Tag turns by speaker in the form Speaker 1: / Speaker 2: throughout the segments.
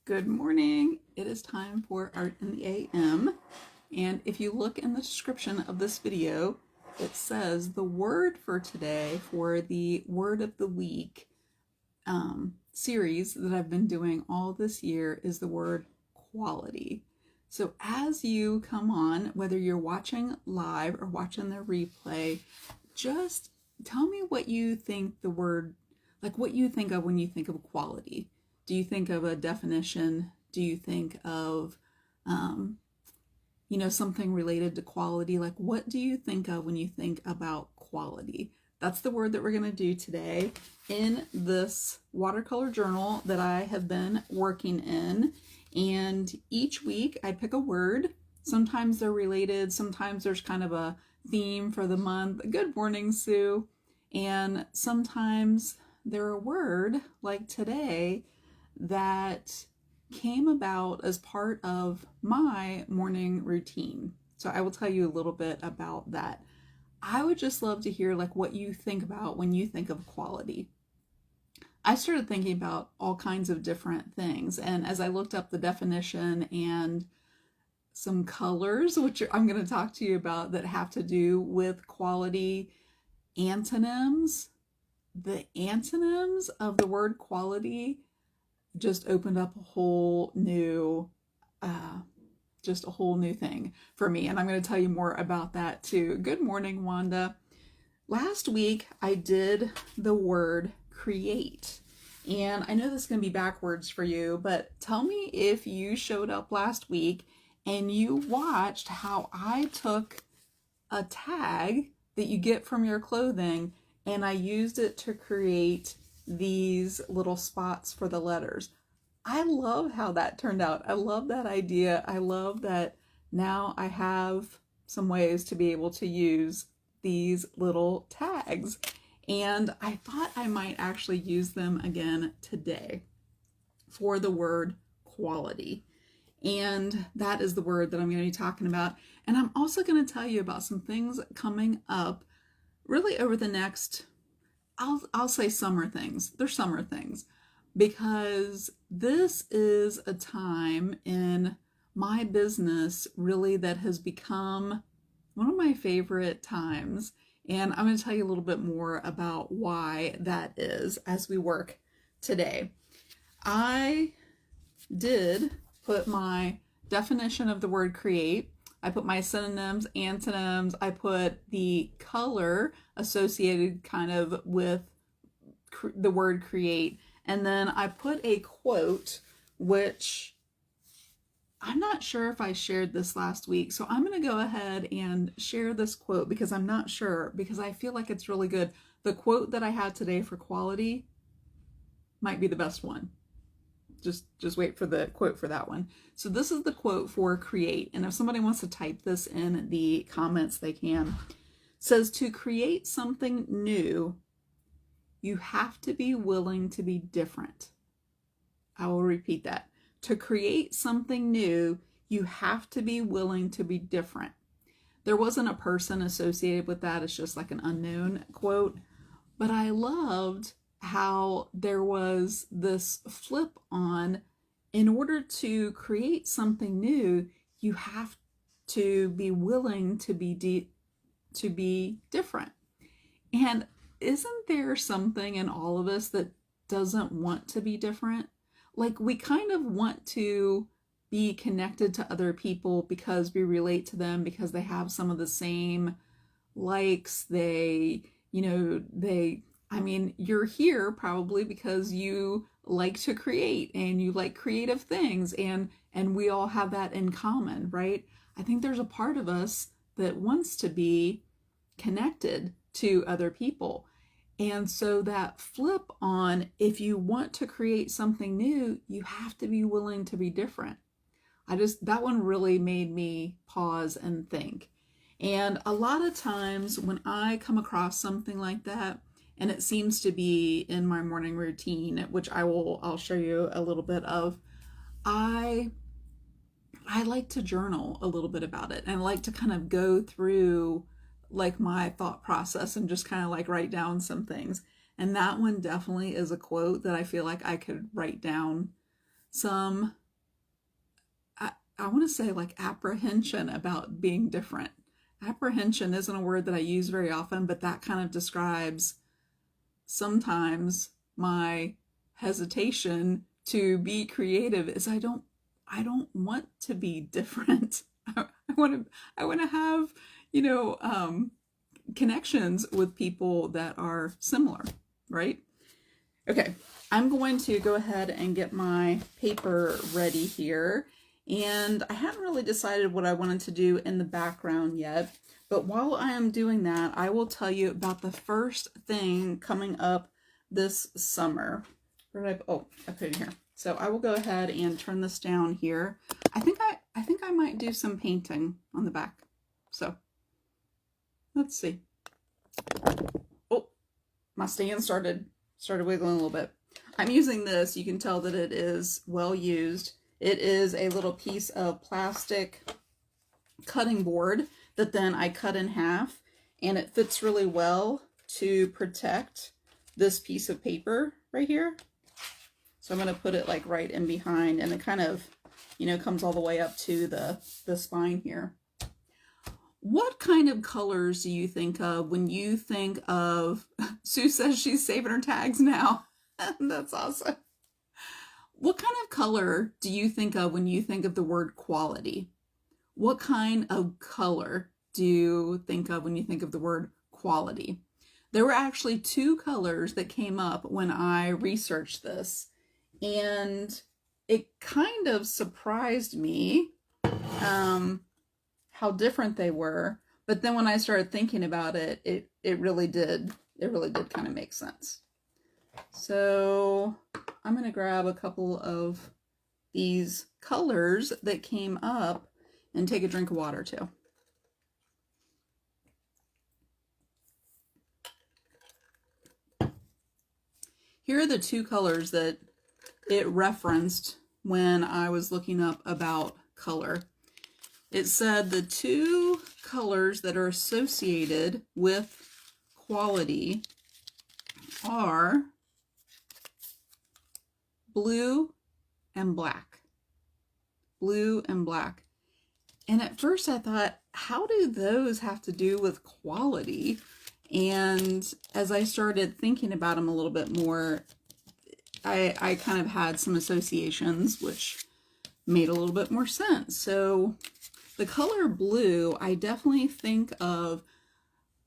Speaker 1: Good morning. It is time for Art in the AM. And if you look in the description of this video, it says the word for today for the Word of the Week series that I've been doing all this year is the word quality. So as you come on, whether you're watching live or watching the replay, just tell me what you think the word, like what you think of when you think of quality. Do you think of a definition? Do you think of, something related to quality? Like, what do you think of when you think about quality? That's the word that we're going to do today in this watercolor journal that I have been working in. And each week I pick a word. Sometimes they're related. Sometimes there's kind of a theme for the month. Good morning, Sue. And sometimes they're a word like today that came about as part of my morning routine. So I will tell you a little bit about that. I would just love to hear like what you think about when you think of quality. I started thinking about all kinds of different things, and as I looked up the definition and some colors, which I'm going to talk to you about that have to do with quality, antonyms, the antonyms of the word quality just opened up a whole new thing for me, and I'm going to tell you more about that too. Good morning, Wanda. Last week I did the word create, and I know this is going to be backwards for you, but tell me if you showed up last week and you watched how I took a tag that you get from your clothing and I used it to create these little spots for the letters. I love how that turned out. I love that idea. I love that now I have some ways to be able to use these little tags. And I thought I might actually use them again today for the word quality. And that is the word that I'm going to be talking about. And I'm also going to tell you about some things coming up really over the next, I'll say summer things. They're summer things because this is a time in my business really that has become one of my favorite times. And I'm going to tell you a little bit more about why that is as we work today. I did put my definition of the word create. I put my synonyms, antonyms. I put the color associated kind of with the word create. And then I put a quote, which I'm not sure if I shared this last week. So I'm going to go ahead and share this quote because I'm not sure, because I feel like it's really good. The quote that I had today for quality might be the best one. Just wait for the quote for that one. So this is the quote for create. And if somebody wants to type this in the comments, they can. It says, to create something new, you have to be willing to be different. I will repeat that. To create something new, you have to be willing to be different. There wasn't a person associated with that. It's just like an unknown quote. But I loved how there was this flip on, in order to create something new, you have to be willing to be different. And isn't there something in all of us that doesn't want to be different? Like, we kind of want to be connected to other people because we relate to them, because they have some of the same likes. You're here probably because you like to create and you like creative things, and we all have that in common, right? I think there's a part of us that wants to be connected to other people. And so that flip on, if you want to create something new, you have to be willing to be different. That one really made me pause and think. And a lot of times when I come across something like that, and it seems to be in my morning routine, which I'll show you a little bit of, I like to journal a little bit about it, and I like to kind of go through like my thought process and just kind of like write down some things. And that one definitely is a quote that I feel like I could write down some, I want to say like apprehension about being different. Apprehension isn't a word that I use very often, but that kind of describes sometimes my hesitation to be creative is I don't want to be different. I want to have, connections with people that are similar, right? Okay, I'm going to go ahead and get my paper ready here. And I haven't really decided what I wanted to do in the background yet. But while I am doing that, I will tell you about the first thing coming up this summer. Where did I put it here. So I will go ahead and turn this down here. I think I might do some painting on the back. So let's see. Oh, my stand started wiggling a little bit. I'm using this. You can tell that it is well used. It is a little piece of plastic cutting board that then I cut in half, and it fits really well to protect this piece of paper right here. So I'm going to put it like right in behind, and it kind of, comes all the way up to the spine here. What kind of colors do you think of when you think of, Sue says she's saving her tags now. That's awesome. What kind of color do you think of when you think of the word quality? What kind of color do you think of when you think of the word quality? There were actually two colors that came up when I researched this, and it kind of surprised me how different they were. But then when I started thinking about it, it really did kind of make sense. So I'm going to grab a couple of these colors that came up and take a drink of water too. Here are the two colors that it referenced when I was looking up about color. It said the two colors that are associated with quality are blue and black. Blue and black. And at first I thought, how do those have to do with quality? And as I started thinking about them a little bit more, I kind of had some associations which made a little bit more sense. So the color blue, I definitely think of,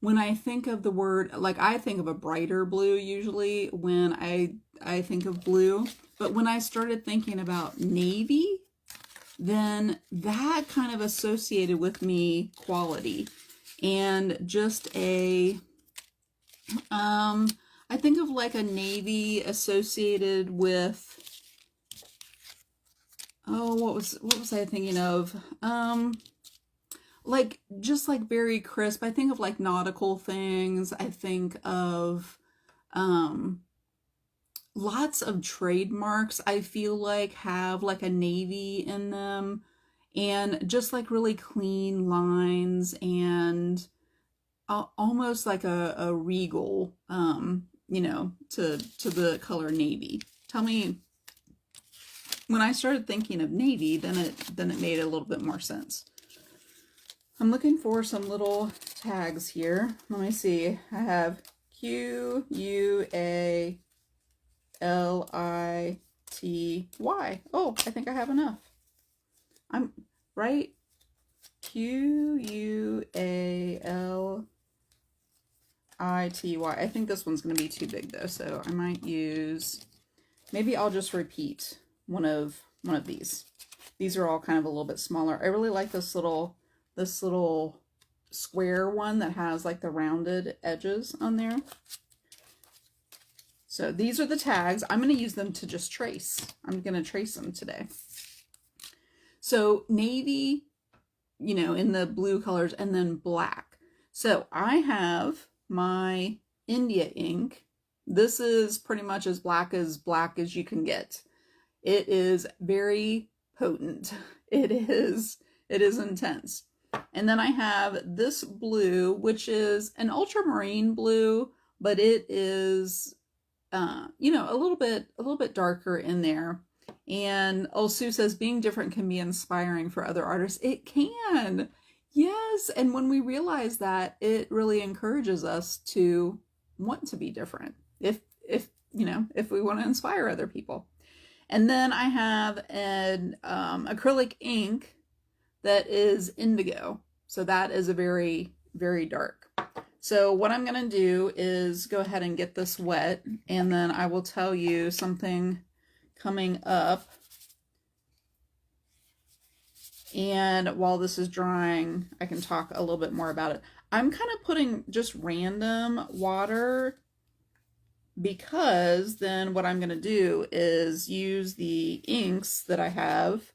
Speaker 1: when I think of the word, like I think of a brighter blue usually when I think of blue. But when I started thinking about navy, then that kind of associated with me quality. And just I think of like a navy associated with, what was I thinking of? Like just like very crisp. I think of like nautical things. I think of lots of trademarks I feel like have like a navy in them, and just like really clean lines, and almost like a regal, to the color navy. Tell me, when I started thinking of navy, then it made a little bit more sense. I'm looking for some little tags here. Let me see. I have QUALITY. Oh, I think I have enough. I'm right. QUALITY. I think this one's going to be too big though, so I might use, maybe I'll just repeat one of these. These are all kind of a little bit smaller. I really like this little square one that has like the rounded edges on there. So these are the tags. I'm going to use them to just trace. I'm going to trace them today. So navy, in the blue colors, and then black. So I have my India ink. This is pretty much as black as you can get. It is very potent. It is intense. And then I have this blue, which is an ultramarine blue, but it is, a little bit darker in there. And Sue says being different can be inspiring for other artists. It can. Yes. And when we realize that, it really encourages us to want to be different. If we want to inspire other people. And then I have an acrylic ink that is indigo. So that is a very, very dark. So what I'm going to do is go ahead and get this wet, and then I will tell you something coming up. And while this is drying, I can talk a little bit more about it. I'm kind of putting just random water, because then what I'm going to do is use the inks that I have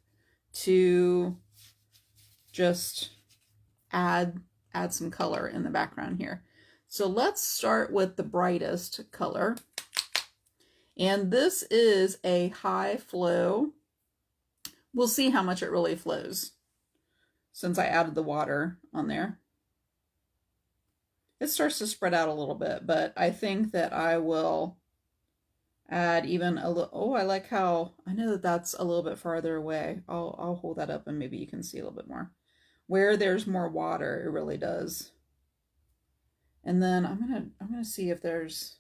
Speaker 1: to just add some color in the background here. So let's start with the brightest color. And this is a high flow. We'll see how much it really flows since I added the water on there. It starts to spread out a little bit, but I think that I will add even a little. Oh, I like how, I know that that's a little bit farther away. I'll hold that up and maybe you can see a little bit more. Where there's more water, it really does. And then I'm gonna see if there's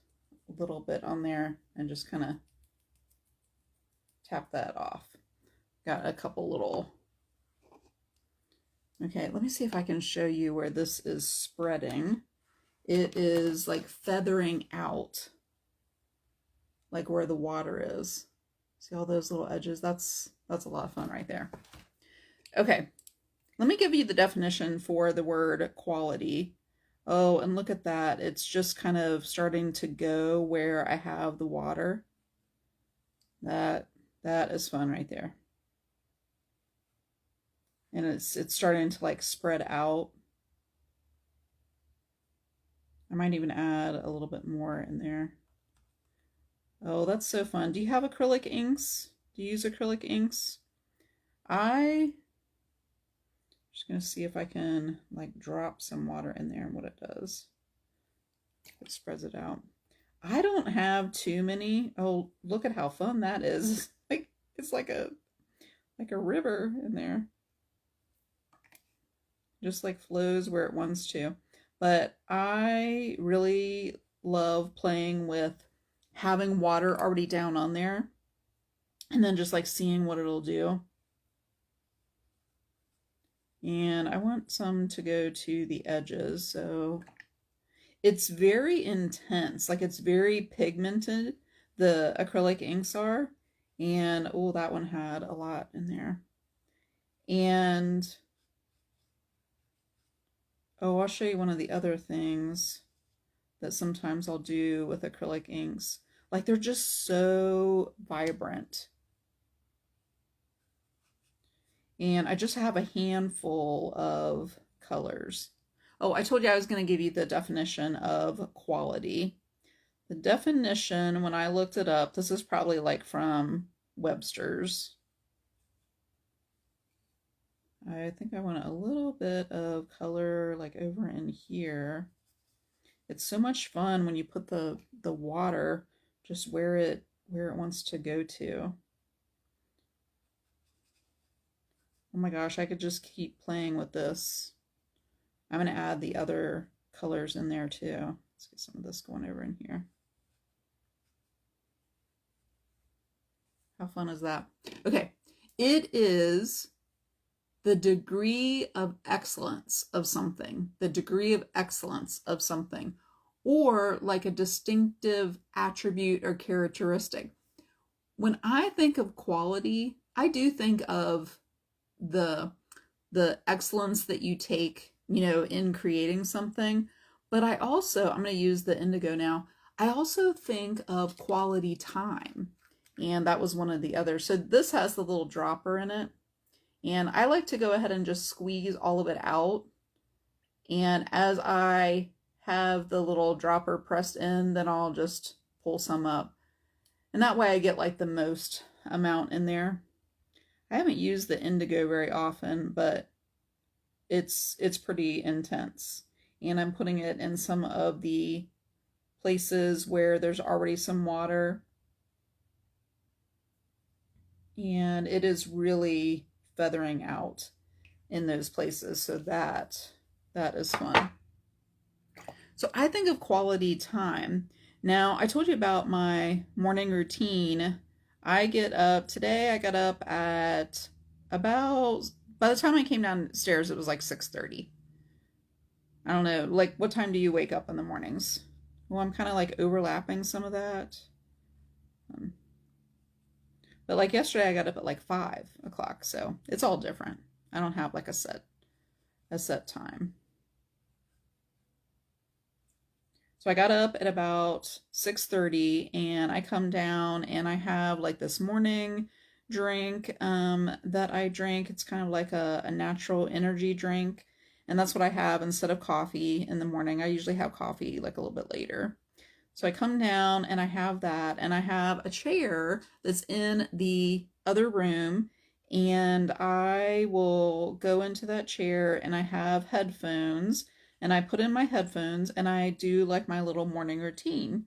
Speaker 1: a little bit on there and just kind of tap that off. Got a couple little. Okay, let me see if I can show you where this is spreading. It is like feathering out, like where the water is. See all those little edges? That's a lot of fun right there. Okay, let me give you the definition for the word quality. Oh, and look at that. It's just kind of starting to go where I have the water. That is fun right there. And it's starting to like spread out. I might even add a little bit more in there. Oh, that's so fun. Do you have acrylic inks? Do you use acrylic inks? I'm just going to see if I can like drop some water in there and what it does. It spreads it out. I don't have too many. Oh, look at how fun that is. Like it's like a river in there. Just like flows where it wants to. But I really love playing with having water already down on there and then just like seeing what it'll do. And I want some to go to the edges, so it's very intense, like it's very pigmented, the acrylic inks are. And oh, that one had a lot in there. And oh, I'll show you one of the other things that sometimes I'll do with acrylic inks. Like they're just so vibrant. And I just have a handful of colors. Oh, I told you I was going to give you the definition of quality. The definition, when I looked it up, this is probably like from Webster's. I think I want a little bit of color like over in here. It's so much fun when you put the water just where it wants to go to. Oh my gosh, I could just keep playing with this. I'm going to add the other colors in there too. Let's get some of this going over in here. How fun is that? Okay, it is the degree of excellence of something, the degree of excellence of something, or like a distinctive attribute or characteristic. When I think of quality, I do think of the excellence that you take, in creating something. But I also, I'm going to use the indigo now. I also think of quality time. And that was one of the others. So this has the little dropper in it. And I like to go ahead and just squeeze all of it out. And as I have the little dropper pressed in, then I'll just pull some up. And that way I get like the most amount in there. I haven't used the indigo very often, but it's pretty intense. And I'm putting it in some of the places where there's already some water. and it is really feathering out in those places. So that is fun. So I think of quality time. Now, I told you about my morning routine. Today I got up at about, by the time I came downstairs, it was like 6:30. I don't know, like what time do you wake up in the mornings? Well, I'm kind of like overlapping some of that. Um, but like yesterday I got up at like 5 o'clock, so it's all different. I don't have like a set time. So I got up at about 6:30 and I come down and I have like this morning drink that I drink. It's kind of like a natural energy drink. And that's what I have instead of coffee in the morning. I usually have coffee like a little bit later. So I come down and I have that, and I have a chair that's in the other room, and I will go into that chair and I have headphones, and I put in my headphones and I do like my little morning routine.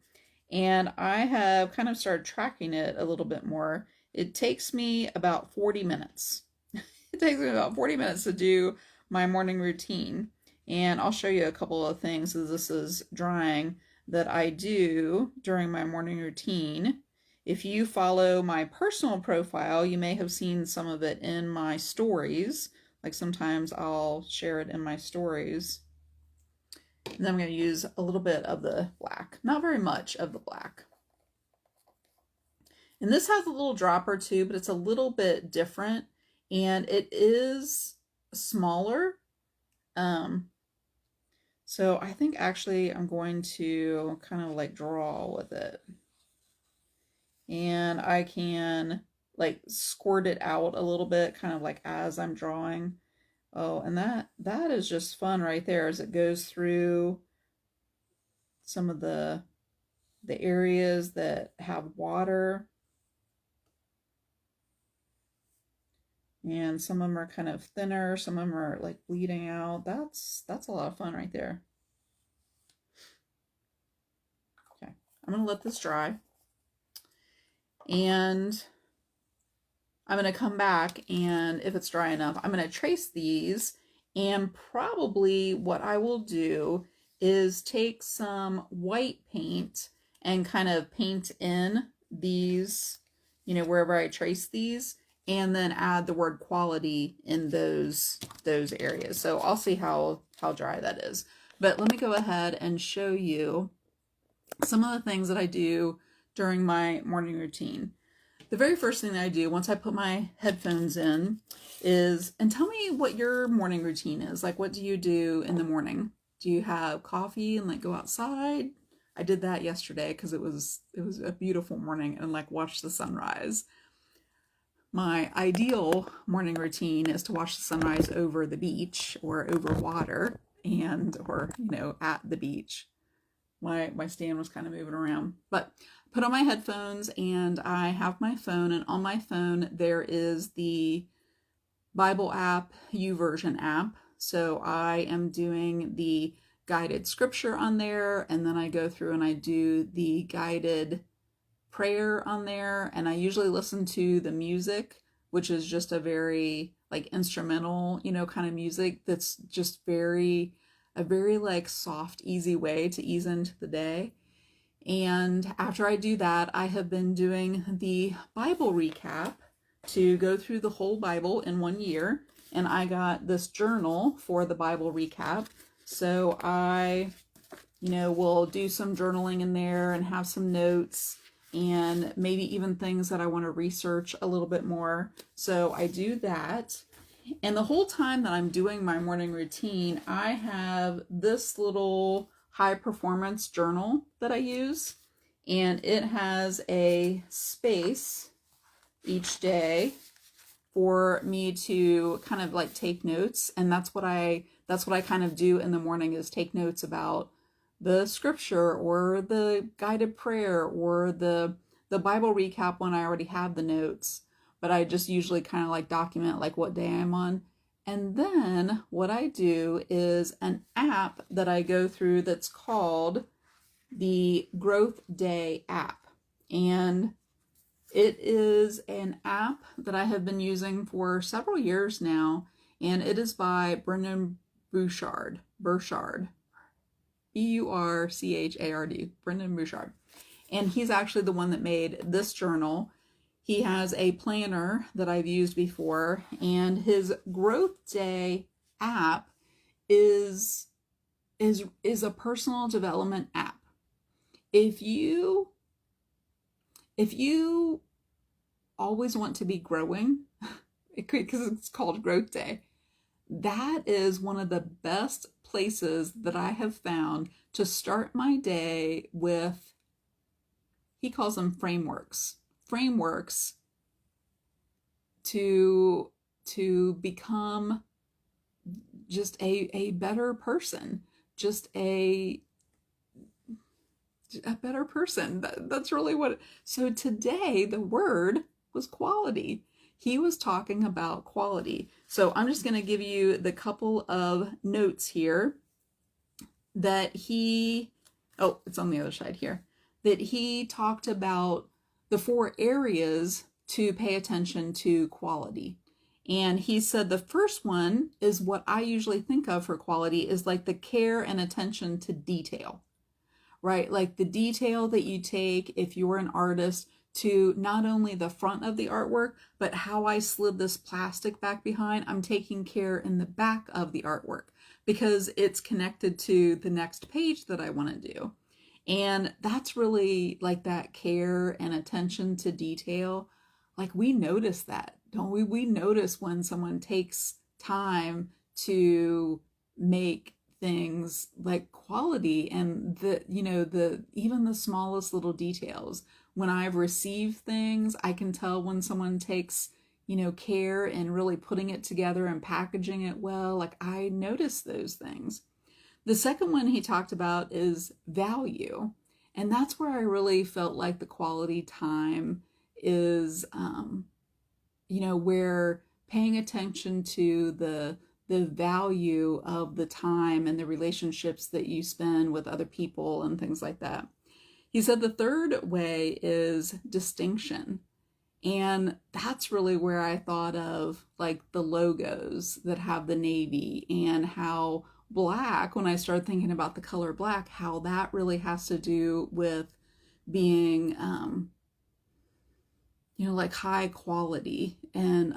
Speaker 1: And I have kind of started tracking it a little bit more. It takes me about 40 minutes. It takes me about 40 minutes to do my morning routine. And I'll show you a couple of things as this is drying that I do during my morning routine. If you follow my personal profile, you may have seen some of it in my stories. Like sometimes I'll share it in my stories. And then I'm going to use a little bit of the black, not very much of the black. And this has a little dropper too, but it's a little bit different and it is smaller. So I think actually I'm going to kind of like draw with it. And I can like squirt it out a little bit, kind of like as I'm drawing. Oh, and that is just fun right there as it goes through some of the areas that have water. And some of them are kind of thinner, some of them are like bleeding out. That's a lot of fun right there. Okay, I'm gonna let this dry. And I'm gonna come back, and if it's dry enough, I'm gonna trace these, and probably what I will do is take some white paint and kind of paint in these, wherever I trace these, and then add the word quality in those areas. So I'll see how dry that is. But let me go ahead and show you some of the things that I do during my morning routine. The very first thing that I do once I put my headphones in is, and tell me what your morning routine is. Like, what do you do in the morning? Do you have coffee and like go outside? I did that yesterday because it was a beautiful morning and like watch the sunrise. My ideal morning routine is to watch the sunrise over the beach or over water or at the beach. My stand was kind of moving around, but put on my headphones and I have my phone, and on my phone there is the Bible app, YouVersion app. So I am doing the guided scripture on there, and then I go through and I do the guided prayer on there, and I usually listen to the music, which is just a very like instrumental, kind of music that's just a very like soft, easy way to ease into the day. And after I do that, I have been doing the Bible recap to go through the whole Bible in 1 year. And I got this journal for the Bible recap. So I, will do some journaling in there and have some notes and maybe even things that I want to research a little bit more. So I do that. And the whole time that I'm doing my morning routine, I have this little high performance journal that I use, and it has a space each day for me to kind of like take notes. And that's what I kind of do in the morning, is take notes about the scripture or the guided prayer or the Bible recap when I already have the notes. But I just usually kind of like document like what day I'm on. And then what I do is an app that I go through that's called the Growth Day app. And It is an app that I have been using for several years now, and it is by Brendan Burchard. Burchard. Brendan Burchard. And he's actually the one that made this journal. He has a planner that I've used before, and his Growth Day app is a personal development app. If you always want to be growing, because it's called Growth Day, that is one of the best places that I have found to start my day with. He calls them frameworks to become just a better person, just a better person. That's really what. So today the word was quality. He was talking about quality. So I'm just going to give you the couple of notes here that it's on the other side here, that he talked about the 4 areas to pay attention to quality. And he said the first one is what I usually think of for quality is like the care and attention to detail, right? Like the detail that you take if you're an artist to not only the front of the artwork, but how I slid this plastic back behind. I'm taking care in the back of the artwork because it's connected to the next page that I want to do. And that's really like that care and attention to detail. Like we notice that, don't we? We notice when someone takes time to make things like quality, and even the smallest little details. When I've received things, I can tell when someone takes, care and really putting it together and packaging it well. Like I notice those things. The second one he talked about is value. And that's where I really felt like the quality time is, where paying attention to the value of the time and the relationships that you spend with other people and things like that. He said the third way is distinction. And that's really where I thought of like the logos that have the navy, and how black, when I started thinking about the color black, how that really has to do with being, like high quality, and,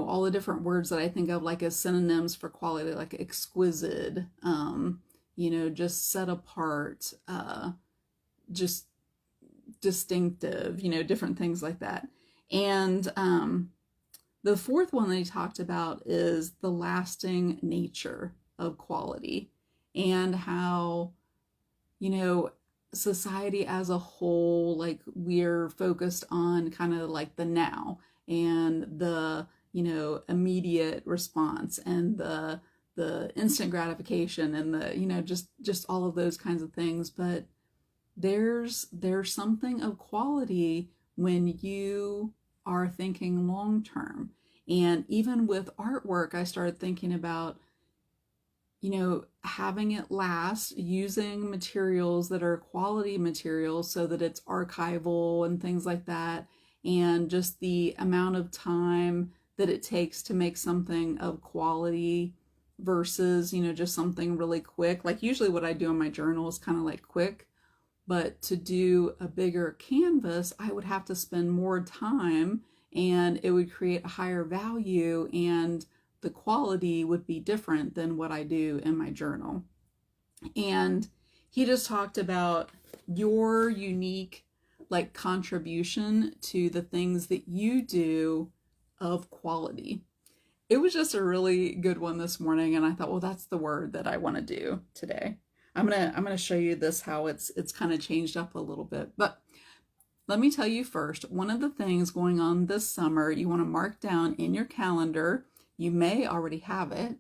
Speaker 1: all the different words that I think of like as synonyms for quality, like exquisite, just set apart, just distinctive, different things like that. And the fourth one that he talked about is the lasting nature of quality, and how, society as a whole, like we're focused on kind of like the now and the, immediate response, and the instant gratification, and the, just all of those kinds of things. But there's something of quality when you are thinking long term. And even with artwork, I started thinking about, having it last, using materials that are quality materials so that it's archival and things like that, and just the amount of time that it takes to make something of quality versus, just something really quick. Like usually what I do in my journal is kind of like quick, but to do a bigger canvas, I would have to spend more time, and it would create a higher value, and the quality would be different than what I do in my journal. And he just talked about your unique like contribution to the things that you do of quality. It was just a really good one this morning, and I thought, well, that's the word that I want to do today. I'm gonna show you this, how it's kind of changed up a little bit. But let me tell you first, one of the things going on this summer you want to mark down in your calendar, you may already have it,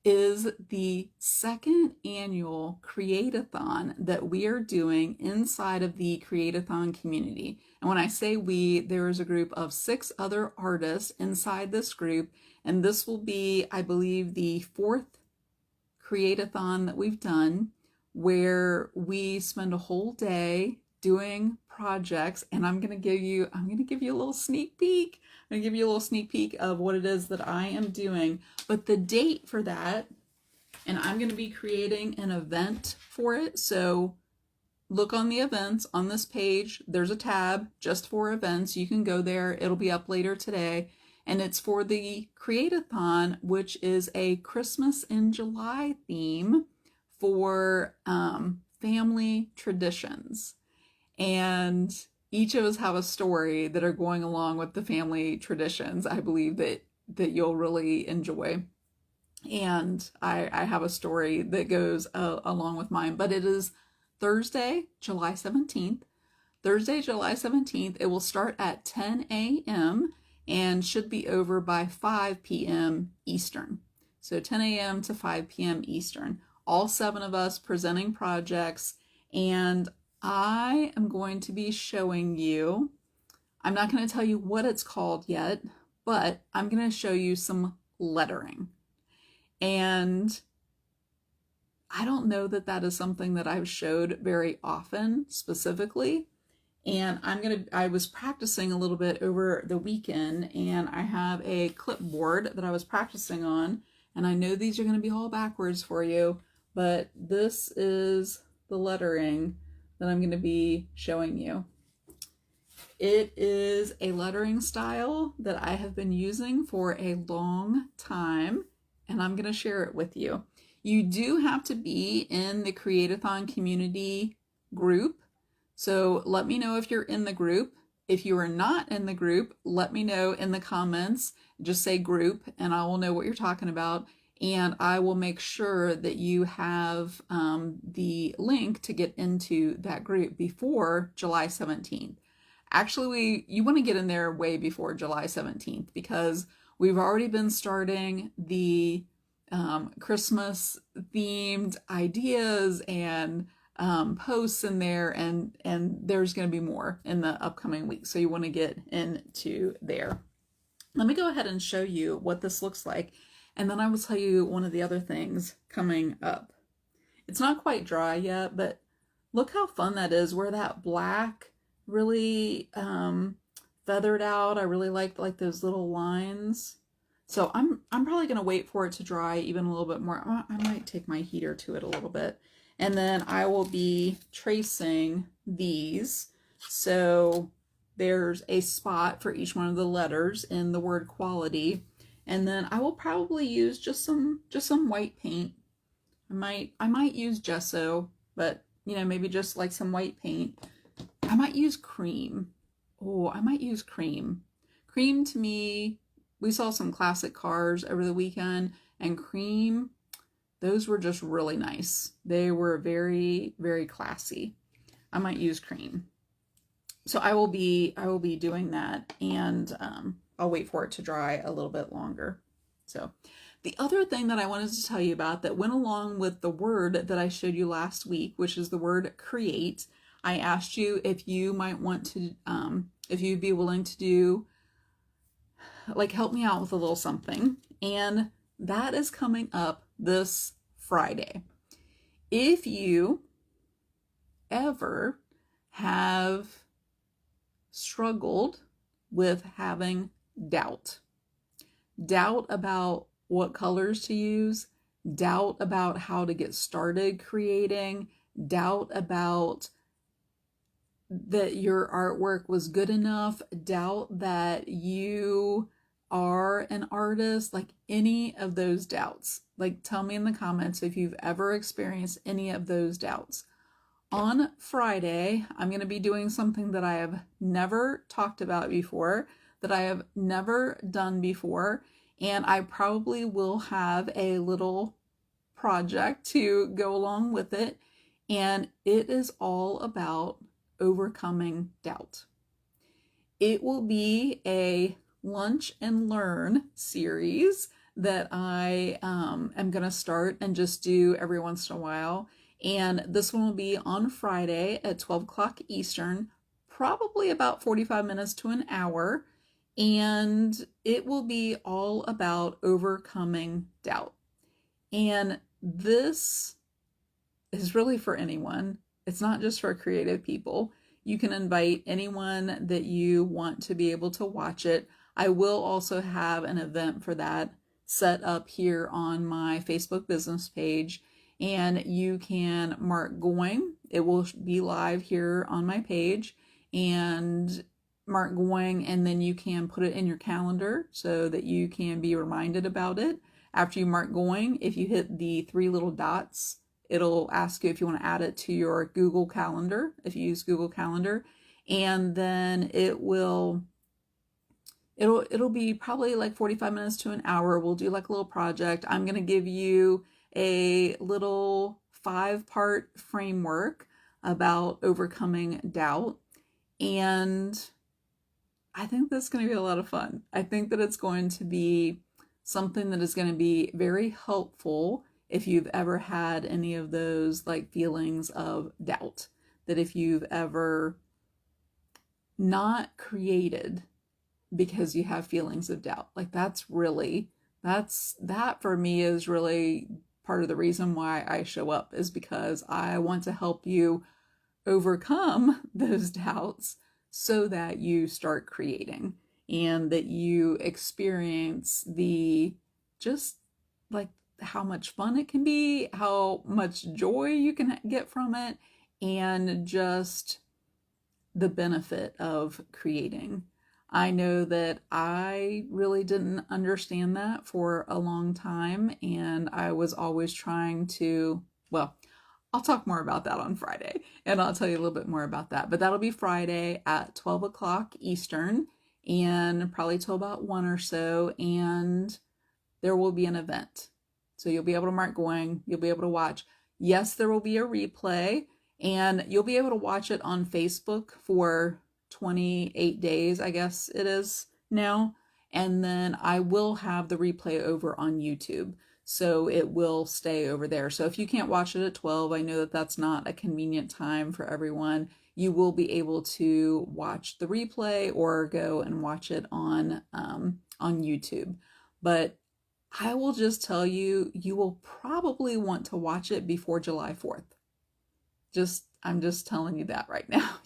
Speaker 1: is the second annual Create-a-thon that we are doing inside of the Create-a-thon community. And when I say we, there is a group of 6 other artists inside this group, and this will be, I believe, the 4th Create-a-thon that we've done, where we spend a whole day doing projects, and I'm going to give you a little sneak peek. I'm going to give you a little sneak peek of what it is that I am doing. But the date for that, and I'm going to be creating an event for it. So look on the events on this page. There's a tab just for events. You can go there. It'll be up later today. And it's for the Create-a-thon, which is a Christmas in July theme for family traditions. And each of us have a story that are going along with the family traditions. I believe that you'll really enjoy. And I have a story that goes along with mine, but it is Thursday, July 17th. Thursday, July 17th. It will start at 10 a.m. and should be over by 5 p.m. Eastern. So 10 a.m. to 5 p.m. Eastern. All 7 of us presenting projects, and I am going to be showing you, I'm not going to tell you what it's called yet, but I'm going to show you some lettering. And I don't know that that is something that I've showed very often specifically. And I was practicing a little bit over the weekend, and I have a clipboard that I was practicing on. And I know these are going to be all backwards for you, but this is the lettering that I'm going to be showing you. It is a lettering style that I have been using for a long time, and I'm going to share it with you. You do have to be in the Create-a-thon community group. So let me know if you're in the group. If you are not in the group, let me know in the comments. Just say group and I will know what you're talking about. And I will make sure that you have the link to get into that group before July 17th. Actually, you want to get in there way before July 17th because we've already been starting the Christmas themed ideas and posts in there, and there's going to be more in the upcoming week. So you want to get into there. Let me go ahead and show you what this looks like. And then I will tell you one of the other things coming up. It's not quite dry yet, but look how fun that is where that black really feathered out. I really like those little lines. So I'm probably going to wait for it to dry even a little bit more. I might take my heater to it a little bit. And then I will be tracing these. So there's a spot for each one of the letters in the word quality. And then I will probably use just some white paint. I might use gesso, but you know, maybe just like some white paint. I might use cream. Oh, I might use cream. Cream to me, we saw some classic cars over the weekend, and cream, those were just really nice. They were very, very classy. I might use cream. So I will be doing that, and I'll wait for it to dry a little bit longer. So the other thing that I wanted to tell you about that went along with the word that I showed you last week, which is the word create. I asked you if you might want to, if you'd be willing to do, like, help me out with a little something. And that is coming up this Friday. If you ever have struggled with having doubt about what colors to use, doubt about how to get started creating, doubt about that your artwork was good enough, doubt that you are an artist, like any of those doubts, like tell me in the comments if you've ever experienced any of those doubts. On Friday, I'm going to be doing something that I have never talked about before, that I have never done before, and I probably will have a little project to go along with it, and it is all about overcoming doubt. It will be a lunch and learn series that I am going to start and just do every once in a while. And this one will be on Friday at 12 o'clock Eastern, probably about 45 minutes to an hour. And it will be all about overcoming doubt. And this is really for anyone. It's not just for creative people. You can invite anyone that you want to be able to watch it. I will also have an event for that set up here on my Facebook business page, and you can mark going. It will be live here on my page, and mark going, and then you can put it in your calendar so that you can be reminded about it. After you mark going, if you hit the 3 little dots, it'll ask you if you want to add it to your Google Calendar, if you use Google Calendar, and then it'll be probably like 45 minutes to an hour. We'll do like a little project. I'm going to give you a little 5-part framework about overcoming doubt, and I think that's going to be a lot of fun. I think that it's going to be something that is going to be very helpful if you've ever had any of those like feelings of doubt, that if you've ever not created because you have feelings of doubt, like that for me is really part of the reason why I show up, is because I want to help you overcome those doubts so that you start creating, and that you experience the just like how much fun it can be, how much joy you can get from it, and just the benefit of creating. I know that I really didn't understand that for a long time, and I was always trying to, well, I'll talk more about that on Friday, and I'll tell you a little bit more about that. But that'll be Friday at 12 o'clock Eastern, and probably till about 1 or so, and there will be an event. So you'll be able to mark going, you'll be able to watch. Yes, there will be a replay, and you'll be able to watch it on Facebook for 28 days, I guess it is now. And then I will have the replay over on YouTube, so it will stay over there. So if you can't watch it at 12, I know that that's not a convenient time for everyone. You will be able to watch the replay or go and watch it on YouTube. But I will just tell you, you will probably want to watch it before July 4th. I'm just telling you that right now.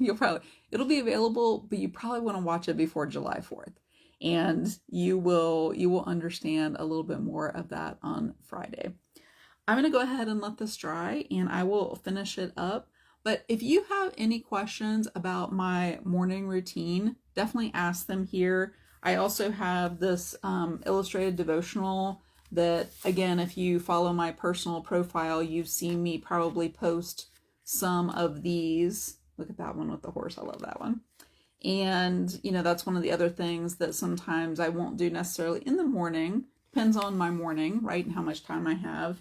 Speaker 1: It'll be available, but you probably want to watch it before July 4th. And you will understand a little bit more of that on Friday. I'm going to go ahead and let this dry, and I will finish it up. But if you have any questions about my morning routine, definitely ask them here. I also have this illustrated devotional that, again, if you follow my personal profile, you've seen me probably post some of these. Look at that one with the horse. I love that one. And, that's one of the other things that sometimes I won't do necessarily in the morning. Depends on my morning, right, and how much time I have.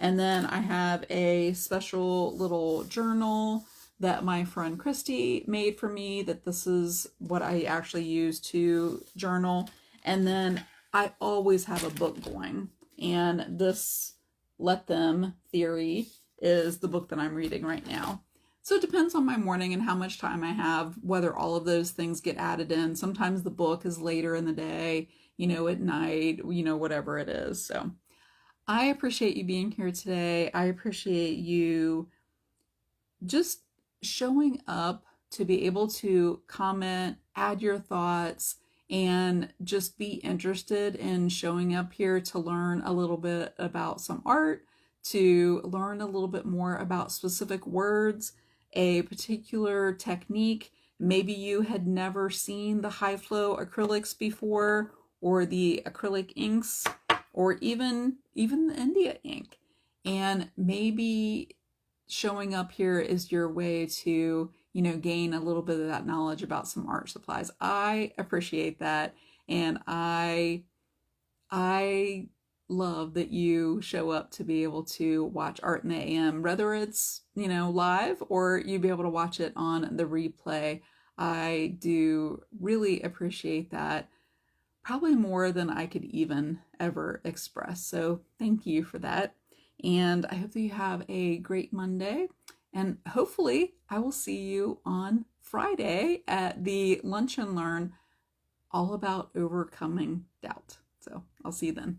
Speaker 1: And then I have a special little journal that my friend Christy made for me, that this is what I actually use to journal. And then I always have a book going. And this Let Them theory is the book that I'm reading right now. So it depends on my morning and how much time I have, whether all of those things get added in. Sometimes the book is later in the day, at night, whatever it is. So I appreciate you being here today. I appreciate you just showing up to be able to comment, add your thoughts, and just be interested in showing up here to learn a little bit about some art, to learn a little bit more about specific words, a particular technique. Maybe you had never seen the high flow acrylics before, or the acrylic inks, or even the India ink. And maybe showing up here is your way to, gain a little bit of that knowledge about some art supplies. I appreciate that. And I love that you show up to be able to watch Art in the AM, whether it's, live or you be able to watch it on the replay. I do really appreciate that, probably more than I could even ever express. So thank you for that. And I hope that you have a great Monday, and hopefully I will see you on Friday at the Lunch and Learn all about overcoming doubt. So I'll see you then.